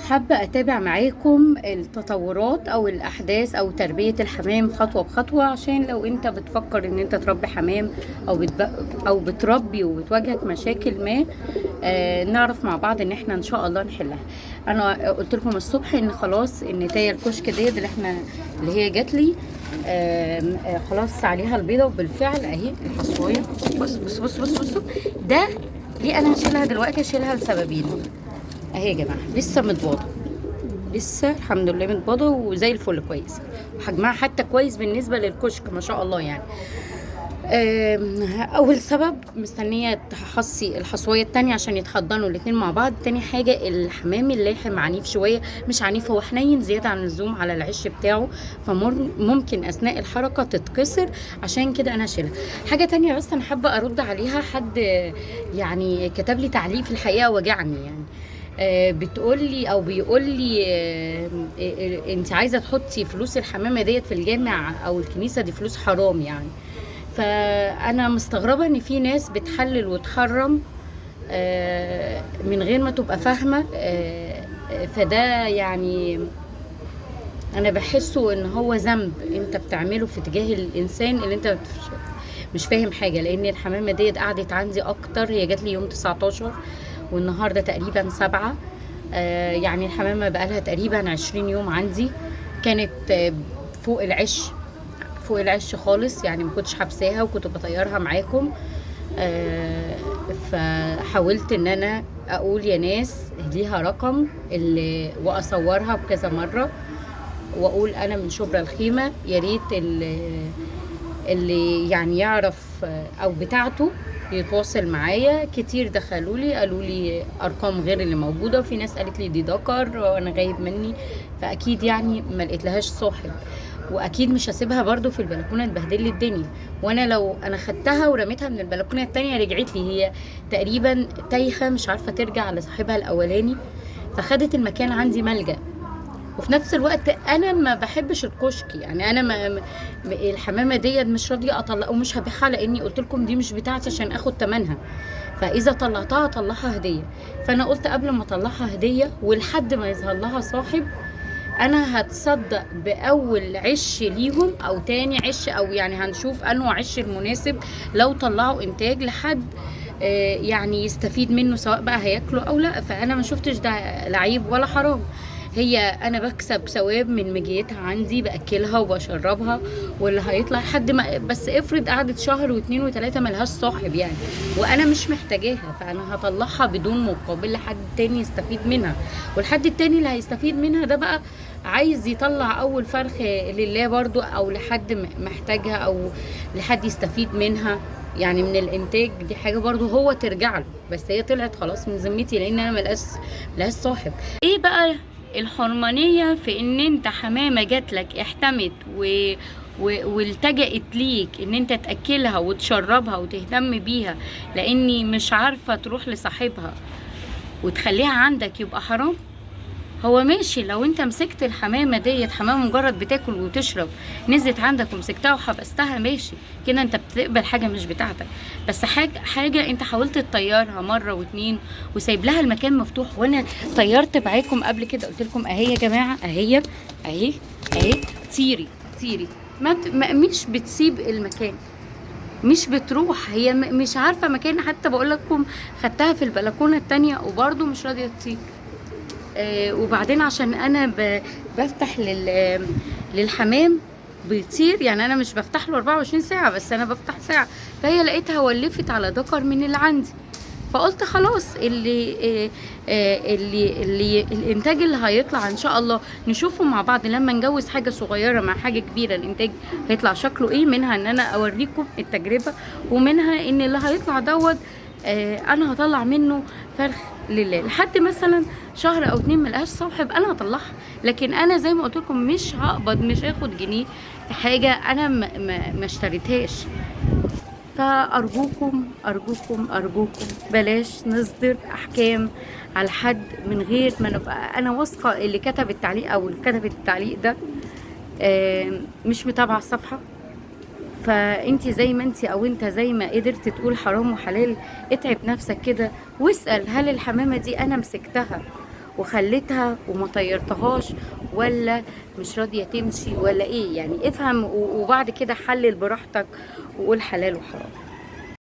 حابة أتابع معاكم التطورات أو الأحداث أو تربية الحمام خطوة بخطوة، عشان لو أنت بتفكر إن أنت تربي حمام أو بتربي وبتواجهك مشاكل ما. نعرف مع بعض إن إحنا إن شاء الله نحلها. أنا قلت لكم الصبح إن خلاص النتاية الكشك ديت اللي هي جات لي. خلاص عليها البيضة، وبالفعل أهي الحصواية. بص بص بص بص بص ده ليه أنا هشيلها دلوقتي؟ هشيلها لسببين اهي يا جماعه. لسه متباضه، لسه الحمد لله متباضه وزي الفل كويس، وحجمها حتى كويس بالنسبه للكشك ما شاء الله يعني. اول سبب مستنيه تحصي الحصويه التانية عشان يتحضنوا الاتنين مع بعض. تاني حاجه الحمام اللاحم عنيف شويه، مش عنيف، هو حنين زياده عن اللزوم على العش بتاعه، فممكن اثناء الحركه تتكسر، عشان كده انا هشيلها. حاجه تانية بس انا حابه ارد عليها، حد يعني كتب لي تعليق في الحقيقه وجعني يعني. بتقول لي او بيقول لي انت عايزه تحطي فلوس الحمامه ديت في الجامع او الكنيسه، دي فلوس حرام يعني. فانا مستغربه ان في ناس بتحلل وتحرم من غير ما تبقى فاهمه. فده يعني انا بحسه ان هو ذنب انت بتعمله في تجاه الانسان اللي انت مش فاهم حاجه. لان الحمامه ديت قعدت عندي اكتر، هي جات لي يوم 19 والنهارده تقريبا 7. يعني الحمامه بقالها تقريبا 20 يوم عندي. كانت فوق العش، فوق العش خالص يعني، ما كنتش حابساها وكنت بطيرها معاكم. فحاولت ان انا اقول يا ناس ليها رقم واصورها بكذا مره، واقول انا من شبرا الخيمه، يا ريت اللي يعني يعرف او بتاعته يتواصل معايا. كتير دخلوا لي قالوا لي ارقام غير اللي موجوده، وفي ناس قالت لي دي ذكر وانا غايب مني، فاكيد يعني ما لقيتلهاش صاحب، واكيد مش هسيبها برضو في البلكونه تبهدل لي الدنيا. وانا لو انا خدتها ورميتها من البلكونه التانية رجعت لي، هي تقريبا تايهه مش عارفه ترجع لصاحبها الاولاني، فخدت المكان عندي ملجأ. وفي نفس الوقت انا ما بحبش الكشك يعني، انا الحمامه ديت مش راضيه اطلقها ومش هبيعها، لاني قلت لكم دي مش بتاعتي عشان اخد ثمنها، فاذا طلعتها اطلعها هديه. فانا قلت قبل ما اطلعها هديه ولحد ما يظهر لها صاحب، انا هتصدق باول عش ليهم او تاني عش، او يعني هنشوف انه عش المناسب لو طلعوا انتاج لحد يعني يستفيد منه، سواء بقى هياكله او لا. فانا ما شفتش ده لعيب ولا حرام، هي انا بكسب ثواب من مجيتها عندي، باكلها وبشربها، واللي هيطلع حد ما. بس افرض قعدت شهر واثنين وثلاثه ملهاش صاحب يعني، وانا مش محتاجاها، فانا هطلعها بدون مقابل لحد تاني يستفيد منها. والحد التاني اللي هيستفيد منها ده بقى عايز يطلع اول فرخ لله برضو، او لحد محتاجها، او لحد يستفيد منها يعني من الانتاج. دي حاجه برضو هو ترجع له، بس هي طلعت خلاص من ذمتي لان انا ملهاش صاحب. ايه بقى الحرمانيه في ان انت حمامه جاتلك احتمت والتجأت ليك ان انت تاكلها وتشربها وتهتم بيها، لاني مش عارفه تروح لصاحبها وتخليها عندك، يبقى حرام؟ هو ماشي لو انت مسكت الحمامه ديت، حمامه مجرد بتاكل وتشرب، نزلت عندك ومسكتها وحبستها، ماشي كده انت بتقبل حاجه مش بتاعتك. بس حاجه انت حاولت تطيرها مره واتنين وسايب لها المكان مفتوح. وانا طيرت معاكم قبل كده، قلت لكم اهي يا جماعه، اهي اهي اهي، طيري طيري، مش بتسيب المكان، مش بتروح، هي مش عارفه مكان. حتى بقول لكم خدتها في البلكونه التانية وبرده مش راضيه تطير. وبعدين عشان انا بفتح للحمام بيطير يعني، انا مش بفتح له 24 ساعه، بس انا بفتح ساعه، فهي لقيتها ولفت على ذكر من اللي عندي، فقلت خلاص اللي الانتاج اللي هيطلع ان شاء الله نشوفه مع بعض لما نجوز حاجه صغيره مع حاجه كبيره، الانتاج هيطلع شكله ايه. منها ان انا اوريكم التجربه، ومنها ان اللي هيطلع دوت انا هطلع منه فرخ لله لحد مثلا شهر او 2 ملقاش صاحب، انا هطلعها. لكن انا زي ما قلت لكم مش هقبض، مش هاخد جنيه في حاجه انا ما اشتريتهاش. فارجوكم ارجوكم ارجوكم بلاش نصدر احكام على حد من غير ما نبقى. انا واثقه اللي كتب التعليق او اللي كتبت التعليق ده مش متابعه الصفحه. فانتي زي ما انتي او انت زي ما قدرت تقول حرام وحلال، اتعب نفسك كده واسأل هل الحمامة دي انا مسكتها وخليتها وما طيرتهاش، ولا مش راضية تمشي، ولا ايه يعني؟ افهم وبعد كده حلل براحتك وقول حلال وحرام.